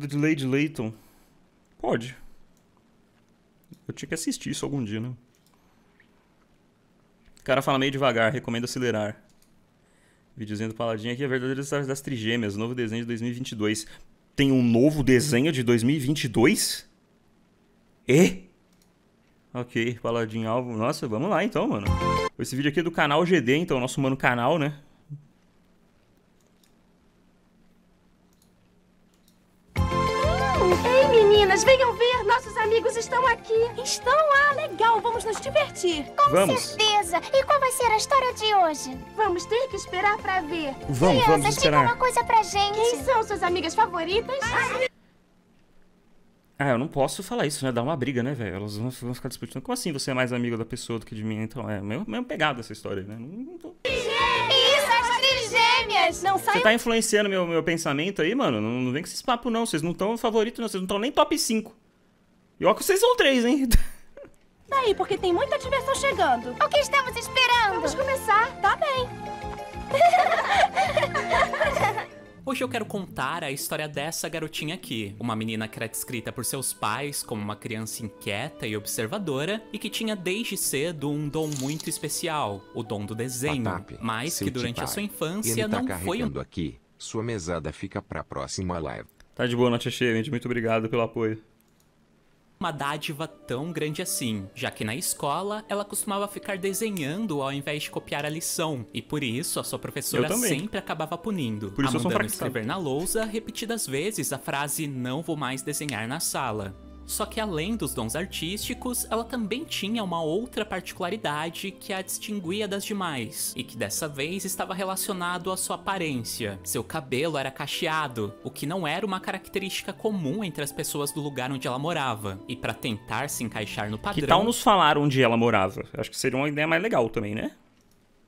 de Lady Layton. Pode. Eu tinha que assistir isso algum dia, né? O cara fala meio devagar, recomendo acelerar. Videozinho do Paladinho aqui, a verdadeira história das Trigêmeas, novo desenho de 2022. Tem um novo desenho de 2022? E? Ok, Paladinho alvo. Nossa, vamos lá então, mano. Esse vídeo aqui é do canal GD, então, nosso mano canal, né? Ei, meninas, venham ver! Nossos amigos estão aqui! Estão? Ah, legal! Vamos nos divertir! Com certeza! E qual vai ser a história de hoje? Vamos ter que esperar pra ver! Vamos Crianças, digam esperar. uma coisa pra gente! Quem são suas amigas favoritas? Ah, eu não posso falar isso, né? Dá uma briga, né, velho? Elas vão ficar disputando. Como assim você é mais amigo da pessoa do que de mim? Então, é mesmo pegada essa história aí, né? Não tô... Isso, as trigêmeas! Não Você saiam... tá influenciando meu pensamento aí, mano? Não vem com esses papos, não. Vocês não estão favorito, não. Vocês não estão nem top 5. E ó que vocês são 3, hein? Daí, porque tem muita diversão chegando. O que estamos esperando? Vamos começar. Tá bem. Hoje eu quero contar a história dessa garotinha aqui. Uma menina que era descrita por seus pais como uma criança inquieta e observadora e que tinha desde cedo um dom muito especial, o dom do desenho. Fatap, Mas que durante a sua infância ele tá não foi um... carregando aqui. Sua mesada fica pra próxima live. Tá de boa, Noite Cheia, gente. Muito obrigado pelo apoio. uma dádiva tão grande assim, já que na escola ela costumava ficar desenhando ao invés de copiar a lição, e por isso a sua professora sempre acabava punindo, por isso a eu sou mandando fracassado. escrever na lousa repetidas vezes a frase "não vou mais desenhar na sala". Só que além dos dons artísticos, ela também tinha uma outra particularidade que a distinguia das demais, e que dessa vez estava relacionado à sua aparência. Seu cabelo era cacheado, o que não era uma característica comum entre as pessoas do lugar onde ela morava. E para tentar se encaixar no padrão... Que tal nos falar onde ela morava? Acho que seria uma ideia mais legal também, né?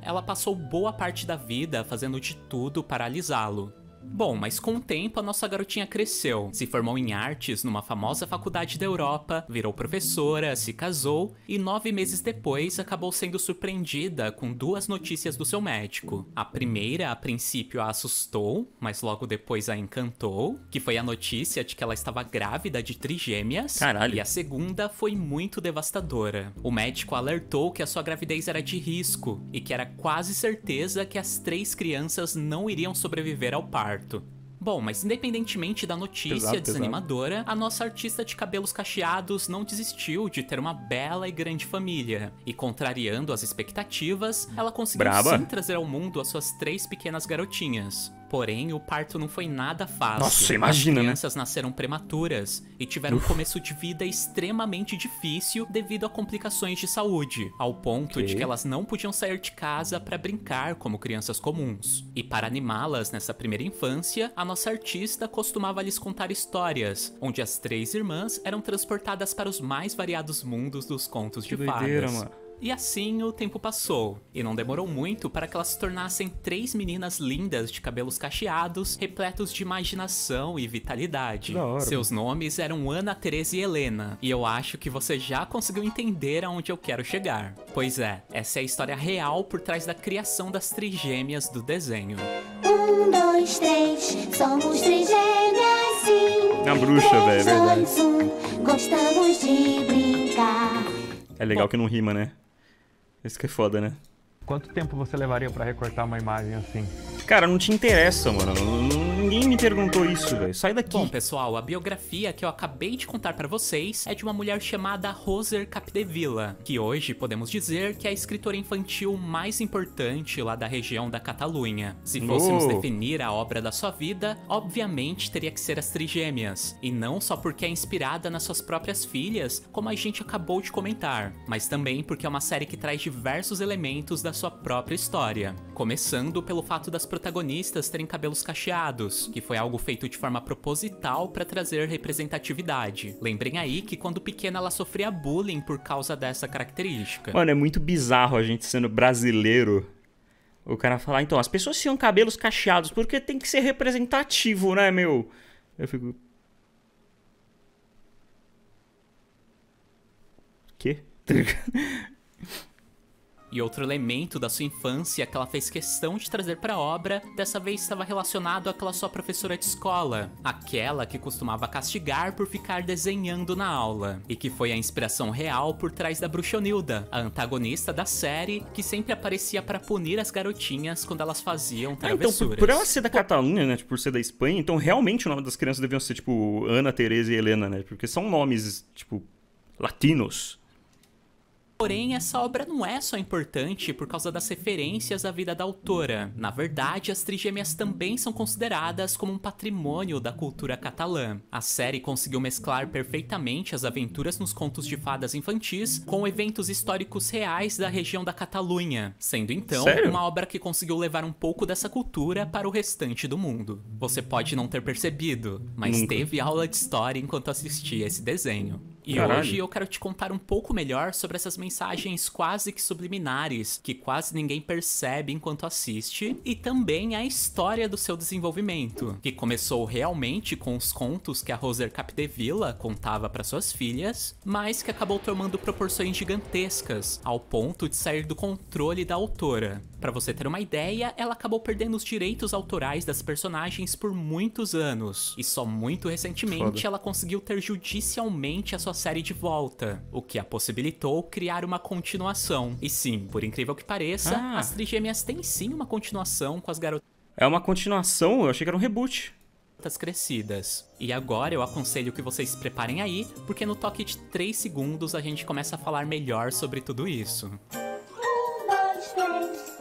Ela passou boa parte da vida fazendo de tudo para alisá-lo. Bom, mas com o tempo a nossa garotinha cresceu, se formou em artes numa famosa faculdade da Europa, virou professora, se casou e 9 meses depois acabou sendo surpreendida com 2 notícias do seu médico. A primeira, a princípio, a assustou, mas logo depois a encantou, que foi a notícia de que ela estava grávida de trigêmeas. Caralho. E a segunda foi muito devastadora. O médico alertou que a sua gravidez era de risco e que era quase certeza que as 3 crianças não iriam sobreviver ao parto. Bom, mas independentemente da notícia desanimadora, a nossa artista de cabelos cacheados não desistiu de ter uma bela e grande família. E contrariando as expectativas, ela conseguiu sim trazer ao mundo as suas 3 pequenas garotinhas. Porém, o parto não foi nada fácil. Nossa, imagina, As crianças nasceram prematuras e tiveram um começo de vida extremamente difícil devido a complicações de saúde, ao ponto de que elas não podiam sair de casa para brincar como crianças comuns. E para animá-las nessa primeira infância, a nossa artista costumava lhes contar histórias, onde as 3 irmãs eram transportadas para os mais variados mundos dos contos de fadas. Mano. E assim o tempo passou, e não demorou muito para que elas se tornassem 3 meninas lindas de cabelos cacheados, repletos de imaginação e vitalidade. Seus nomes eram Ana, Teresa e Helena, e eu acho que você já conseguiu entender aonde eu quero chegar. Pois é, essa é a história real por trás da criação das trigêmeas do desenho. 1, 2, 3, somos trigêmeas, sim. A bruxa, velho, é verdade. Gostamos de brincar. É legal que não rima, né? Isso que é foda, né? Quanto tempo você levaria pra recortar uma imagem assim? Cara, não te interessa, mano. Ninguém me perguntou isso, velho. Sai daqui. Bom, pessoal, a biografia que eu acabei de contar pra vocês é de uma mulher chamada Roser Capdevila, que hoje podemos dizer que é a escritora infantil mais importante lá da região da Catalunha. Se fôssemos definir a obra da sua vida, obviamente teria que ser As Trigêmeas, e não só porque é inspirada nas suas próprias filhas, como a gente acabou de comentar, mas também porque é uma série que traz diversos elementos da sua própria história, começando pelo fato das protagonistas terem cabelos cacheados, que foi algo feito de forma proposital para trazer representatividade. Lembrem aí que quando pequena ela sofria bullying por causa dessa característica. Mano, é muito bizarro a gente sendo brasileiro. O cara falar, então, as pessoas tinham cabelos cacheados porque tem que ser representativo, né, meu? Eu fico... Quê? E outro elemento da sua infância que ela fez questão de trazer pra obra, dessa vez estava relacionado àquela sua professora de escola, aquela que costumava castigar por ficar desenhando na aula, e que foi a inspiração real por trás da Bruxonilda, a antagonista da série, que sempre aparecia pra punir as garotinhas quando elas faziam travessuras. Então, por ela ser da Catalunha, né, tipo, por ser da Espanha, então realmente o nome das crianças deviam ser, tipo, Ana, Teresa e Helena, né, porque são nomes, tipo, latinos. Porém, essa obra não é só importante por causa das referências à vida da autora. Na verdade, as Trigêmeas também são consideradas como um patrimônio da cultura catalã. A série conseguiu mesclar perfeitamente as aventuras nos contos de fadas infantis com eventos históricos reais da região da Catalunha, sendo então uma obra que conseguiu levar um pouco dessa cultura para o restante do mundo. Você pode não ter percebido, mas teve aula de história enquanto assistia esse desenho. E hoje eu quero te contar um pouco melhor sobre essas mensagens quase que subliminares, que quase ninguém percebe enquanto assiste, e também a história do seu desenvolvimento, que começou realmente com os contos que a Roser Capdevila contava para suas filhas, mas que acabou tomando proporções gigantescas, ao ponto de sair do controle da autora. Para você ter uma ideia, ela acabou perdendo os direitos autorais das personagens por muitos anos, e só muito recentemente ela conseguiu ter judicialmente a sua série de volta, o que a possibilitou criar uma continuação. E sim, por incrível que pareça, as Trigêmeas têm sim uma continuação com as garotas. É uma continuação? Eu achei que era um reboot. Crescidas. E agora eu aconselho que vocês se preparem aí, porque no toque de 3 segundos a gente começa a falar melhor sobre tudo isso. 1, 2, 3.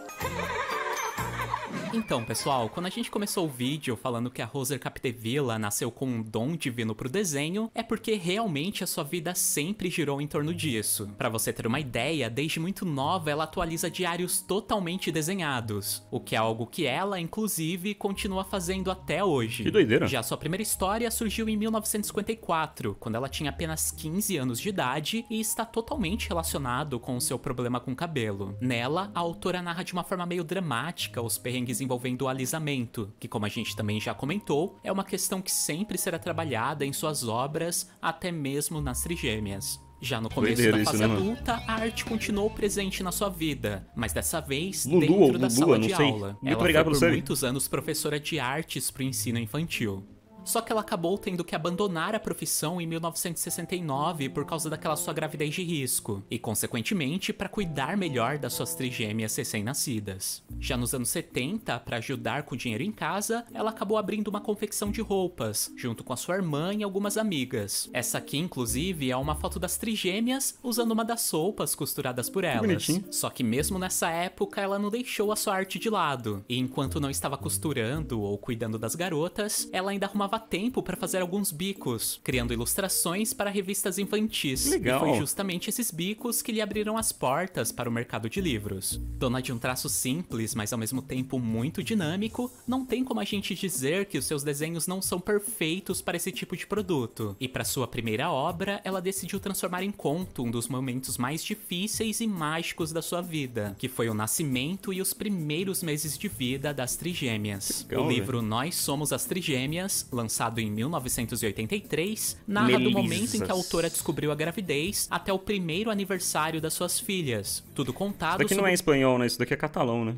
Então, pessoal, quando a gente começou o vídeo falando que a Roser Capdevila nasceu com um dom divino pro desenho, é porque realmente a sua vida sempre girou em torno disso. Pra você ter uma ideia, desde muito nova ela atualiza diários totalmente desenhados, o que é algo que ela, inclusive, continua fazendo até hoje. Que doideira. Já sua primeira história surgiu em 1954, quando ela tinha apenas 15 anos de idade e está totalmente relacionado com o seu problema com cabelo. Nela, a autora narra de uma forma meio dramática os perrengues envolvendo o alisamento, que, como a gente também já comentou, é uma questão que sempre será trabalhada em suas obras, até mesmo nas Trigêmeas. Já no começo da fase adulta, a arte continuou presente na sua vida, mas dessa vez dentro da sala de aula. Ela foi por muitos anos professora de artes para o ensino infantil. Só que ela acabou tendo que abandonar a profissão em 1969 por causa daquela sua gravidez de risco, e consequentemente para cuidar melhor das suas trigêmeas recém-nascidas. Já nos anos 70, para ajudar com o dinheiro em casa, ela acabou abrindo uma confecção de roupas, junto com a sua irmã e algumas amigas. Essa aqui, inclusive, é uma foto das trigêmeas usando uma das roupas costuradas por elas. Só que mesmo nessa época, ela não deixou a sua arte de lado, e enquanto não estava costurando ou cuidando das garotas, ela ainda arrumava tempo para fazer alguns bicos, criando ilustrações para revistas infantis. Legal. E foi justamente esses bicos que lhe abriram as portas para o mercado de livros. Dona de um traço simples, mas ao mesmo tempo muito dinâmico, não tem como a gente dizer que os seus desenhos não são perfeitos para esse tipo de produto. E para sua primeira obra, ela decidiu transformar em conto um dos momentos mais difíceis e mágicos da sua vida, que foi o nascimento e os primeiros meses de vida das trigêmeas. Legal, o livro Nós Somos as Trigêmeas, lançado em 1983, narra do momento em que a autora descobriu a gravidez até o primeiro aniversário das suas filhas. Tudo contado Isso daqui não é espanhol, né? Isso daqui é catalão, né?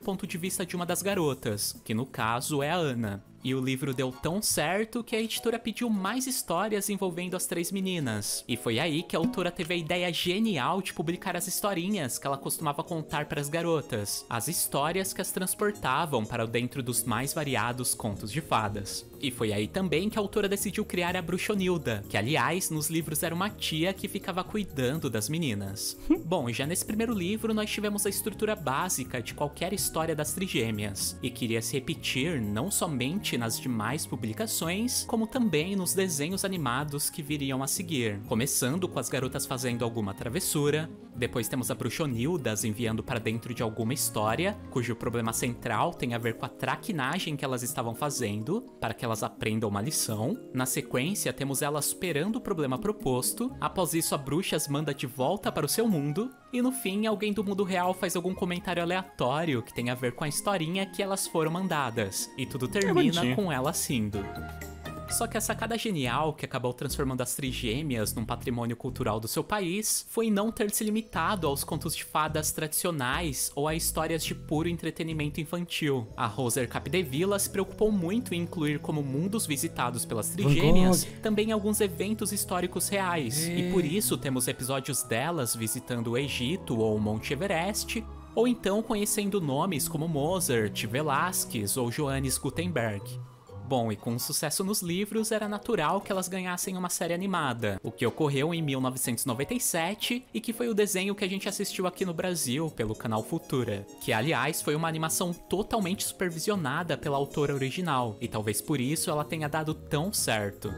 Ponto de vista de uma das garotas, que no caso é a Ana. E o livro deu tão certo que a editora pediu mais histórias envolvendo as 3 meninas. E foi aí que a autora teve a ideia genial de publicar as historinhas que ela costumava contar para as garotas. As histórias que as transportavam para dentro dos mais variados contos de fadas. E foi aí também que a autora decidiu criar a Bruxonilda, que aliás nos livros era uma tia que ficava cuidando das meninas. Bom, já nesse primeiro livro nós tivemos a estrutura básica de qualquer história das trigêmeas. E queria se repetir não somente nas demais publicações, como também nos desenhos animados que viriam a seguir. Começando com as garotas fazendo alguma travessura, depois temos a Bruxonilda as enviando para dentro de alguma história, cujo problema central tem a ver com a traquinagem que elas estavam fazendo, para que elas aprendam uma lição. Na sequência, temos elas superando o problema proposto, após isso a bruxa as manda de volta para o seu mundo, e no fim alguém do mundo real faz algum comentário aleatório que tem a ver com a historinha que elas foram mandadas, e tudo termina com elas rindo. Só que a sacada genial que acabou transformando as Trigêmeas num patrimônio cultural do seu país foi não ter se limitado aos contos de fadas tradicionais ou a histórias de puro entretenimento infantil. A Roser Capdevila se preocupou muito em incluir como mundos visitados pelas Trigêmeas também alguns eventos históricos reais, e por isso temos episódios delas visitando o Egito ou o Monte Everest, ou então conhecendo nomes como Mozart, Velázquez ou Johannes Gutenberg. Bom, e com o sucesso nos livros, era natural que elas ganhassem uma série animada, o que ocorreu em 1997 e que foi o desenho que a gente assistiu aqui no Brasil pelo canal Futura, que aliás foi uma animação totalmente supervisionada pela autora original, e talvez por isso ela tenha dado tão certo.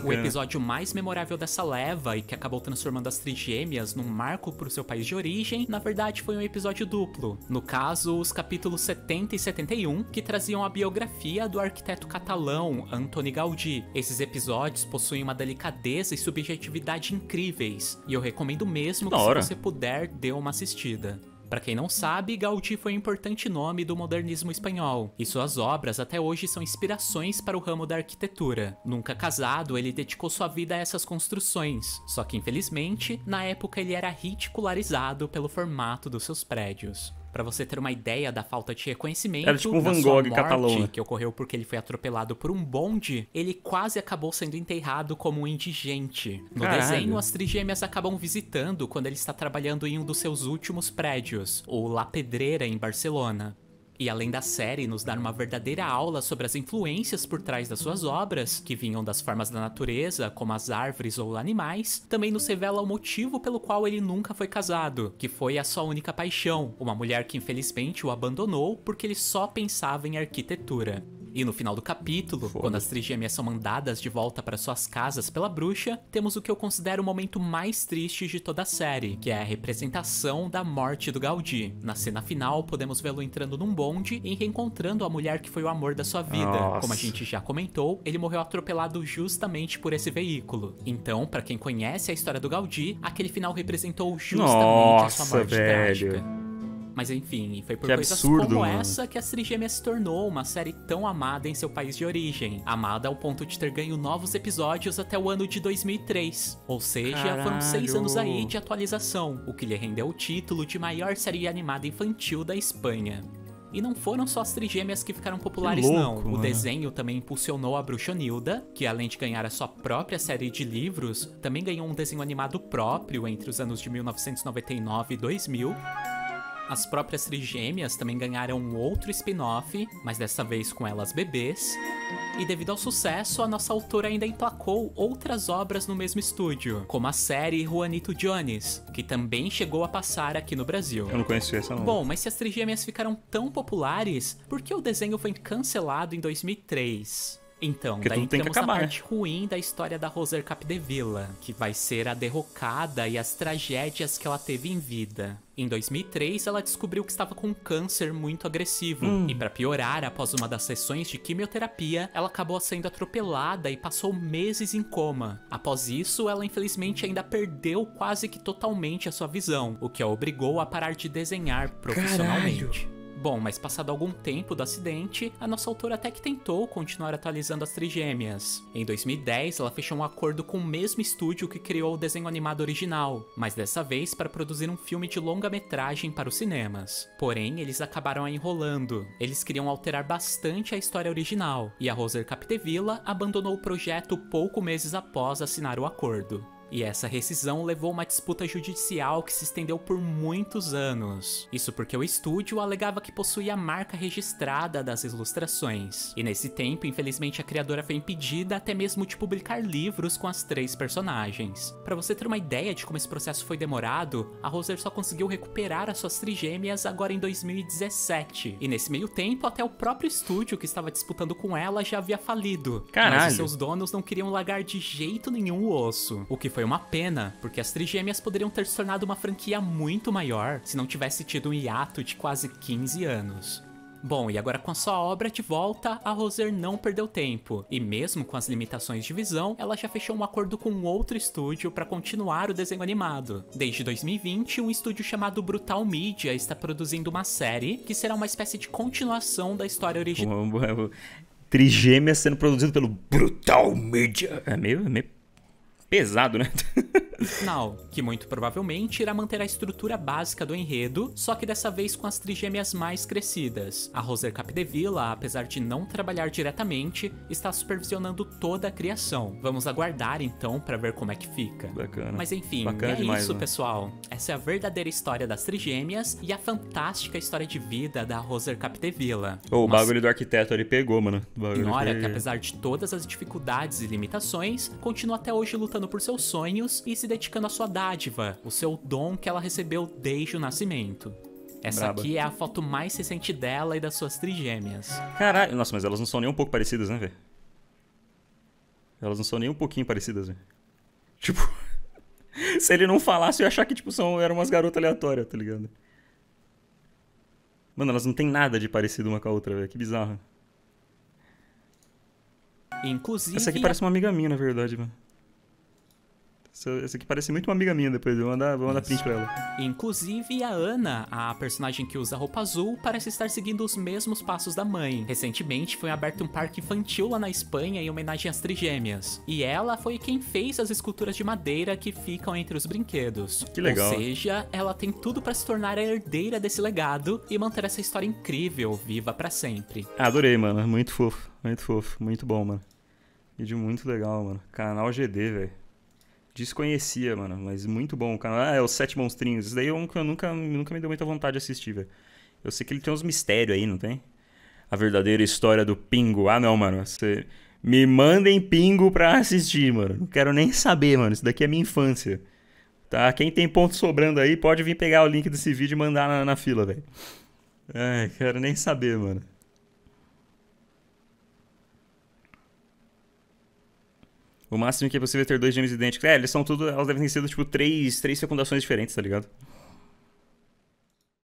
O episódio mais memorável dessa leva e que acabou transformando as Trigêmeas num marco pro seu país de origem, na verdade foi um episódio duplo. No caso, os capítulos 70 e 71, que traziam a biografia do arquiteto catalão Antoni Gaudí. Esses episódios possuem uma delicadeza e subjetividade incríveis, e eu recomendo mesmo que se você puder, dê uma assistida. Para quem não sabe, Gaudí foi um importante nome do modernismo espanhol, e suas obras até hoje são inspirações para o ramo da arquitetura. Nunca casado, ele dedicou sua vida a essas construções, só que infelizmente, na época ele era ridicularizado pelo formato dos seus prédios. Pra você ter uma ideia da falta de reconhecimento, era tipo um na Van sua Gogh catalão, morte, que ocorreu porque ele foi atropelado por um bonde, ele quase acabou sendo enterrado como um indigente. No desenho, as Trigêmeas acabam visitando quando ele está trabalhando em um dos seus últimos prédios, o La Pedrera, em Barcelona. E além da série nos dar uma verdadeira aula sobre as influências por trás das suas obras, que vinham das formas da natureza, como as árvores ou animais, também nos revela o motivo pelo qual ele nunca foi casado, que foi a sua única paixão, uma mulher que infelizmente o abandonou porque ele só pensava em arquitetura. E no final do capítulo, quando as Trigêmeas são mandadas de volta para suas casas pela bruxa, temos o que eu considero o momento mais triste de toda a série, que é a representação da morte do Gaudí. Na cena final, podemos vê-lo entrando num bonde e reencontrando a mulher que foi o amor da sua vida. Nossa. Como a gente já comentou, ele morreu atropelado justamente por esse veículo. Então, para quem conhece a história do Gaudí, aquele final representou justamente a sua morte trágica. Mas enfim, foi por coisas absurdo, como mano. essa que as Trigêmeas se tornou uma série tão amada em seu país de origem. Amada ao ponto de ter ganho novos episódios até o ano de 2003. Ou seja, foram 6 anos aí de atualização, o que lhe rendeu o título de maior série animada infantil da Espanha. E não foram só as Trigêmeas que ficaram populares, não. O desenho também impulsionou a Bruxonilda, que além de ganhar a sua própria série de livros, também ganhou um desenho animado próprio entre os anos de 1999 e 2000. As próprias Trigêmeas também ganharam um outro spin-off, mas dessa vez com elas bebês. E devido ao sucesso, a nossa autora ainda emplacou outras obras no mesmo estúdio, como a série Juanito Jones, que também chegou a passar aqui no Brasil. Eu não conheci essa não. Bom, mas se as Trigêmeas ficaram tão populares, por que o desenho foi cancelado em 2003? Então, Porque daí tudo tem que entramos na acabar, parte ruim da história da Roser Capdevila, que vai ser a derrocada e as tragédias que ela teve em vida. Em 2003, ela descobriu que estava com um câncer muito agressivo, e pra piorar, após uma das sessões de quimioterapia, ela acabou sendo atropelada e passou meses em coma. Após isso, ela infelizmente ainda perdeu quase que totalmente a sua visão, o que a obrigou a parar de desenhar profissionalmente. Bom, mas passado algum tempo do acidente, a nossa autora até que tentou continuar atualizando as Trigêmeas. Em 2010, ela fechou um acordo com o mesmo estúdio que criou o desenho animado original, mas dessa vez para produzir um filme de longa-metragem para os cinemas. Porém, eles acabaram a enrolando. Eles queriam alterar bastante a história original, e a Roser Capdevila abandonou o projeto poucos meses após assinar o acordo. E essa rescisão levou a uma disputa judicial que se estendeu por muitos anos. Isso porque o estúdio alegava que possuía a marca registrada das ilustrações. E nesse tempo, infelizmente, a criadora foi impedida até mesmo de publicar livros com as 3 personagens. Pra você ter uma ideia de como esse processo foi demorado, a Roser só conseguiu recuperar as suas Trigêmeas agora em 2017. E nesse meio tempo, até o próprio estúdio que estava disputando com ela já havia falido. Caralho. Mas os seus donos não queriam largar de jeito nenhum o osso. O que foi uma pena, porque as Trigêmeas poderiam ter se tornado uma franquia muito maior se não tivesse tido um hiato de quase 15 anos. Bom, e agora com a sua obra de volta, a Roser não perdeu tempo, e mesmo com as limitações de visão, ela já fechou um acordo com outro estúdio para continuar o desenho animado. Desde 2020, um estúdio chamado Brutal Media está produzindo uma série que será uma espécie de continuação da história original. Trigêmeas sendo produzido pelo Brutal Media. É meio pesado, né? Final, que muito provavelmente irá manter a estrutura básica do enredo, só que dessa vez com as trigêmeas mais crescidas. A Roser Capdevila, apesar de não trabalhar diretamente, está supervisionando toda a criação. Vamos aguardar então para ver como é que fica. Bacana. Mas enfim, Bacana é demais, isso, né? pessoal. Essa é a verdadeira história das trigêmeas e a fantástica história de vida da Roser Capdevila. O bagulho do arquiteto ali pegou, mano. O bagulho Senhora foi- que, apesar de todas as dificuldades e limitações, continua até hoje lutando por seus sonhos e se dedicando à sua dádiva, o seu dom que ela recebeu desde o nascimento. Essa Braba. aqui é a foto mais recente dela e das suas trigêmeas. Caralho, nossa, mas elas não são nem um pouco parecidas, né, velho? Elas não são nem um pouquinho parecidas, velho. Tipo, se ele não falasse, eu ia achar que, tipo, eram umas garotas aleatórias, tá ligado? Mano, elas não têm nada de parecido uma com a outra, velho. Que bizarro. Inclusive, Essa aqui parece uma amiga minha, na verdade, mano. Essa aqui parece muito uma amiga minha depois. Vou mandar print pra ela. Inclusive, a Ana, a personagem que usa roupa azul, parece estar seguindo os mesmos passos da mãe. Recentemente foi aberto um parque infantil lá na Espanha em homenagem às trigêmeas. E ela foi quem fez as esculturas de madeira que ficam entre os brinquedos. Que legal. Ou seja, ela tem tudo pra se tornar a herdeira desse legado e manter essa história incrível viva pra sempre. Adorei, mano. Muito fofo. Muito fofo. Muito bom, mano. Vídeo muito legal, mano. Canal GD, velho. Desconhecia, mano, mas muito bom o canal. Ah, é os 7 Monstrinhos. Isso daí é um que eu nunca me deu muita vontade de assistir, velho. Eu sei que ele tem uns mistérios aí, não tem? A verdadeira história do Pingo. Ah, não, mano. Você me mandem Pingo pra assistir, mano. Não quero nem saber, mano. Isso daqui é minha infância. Tá? Quem tem ponto sobrando aí, pode vir pegar o link desse vídeo e mandar na fila, velho. Ai, quero nem saber, mano. O máximo que é possível é ter 2 gêmeos idênticos. É, eles são tudo. Elas devem ter sido, tipo, três fecundações diferentes, tá ligado?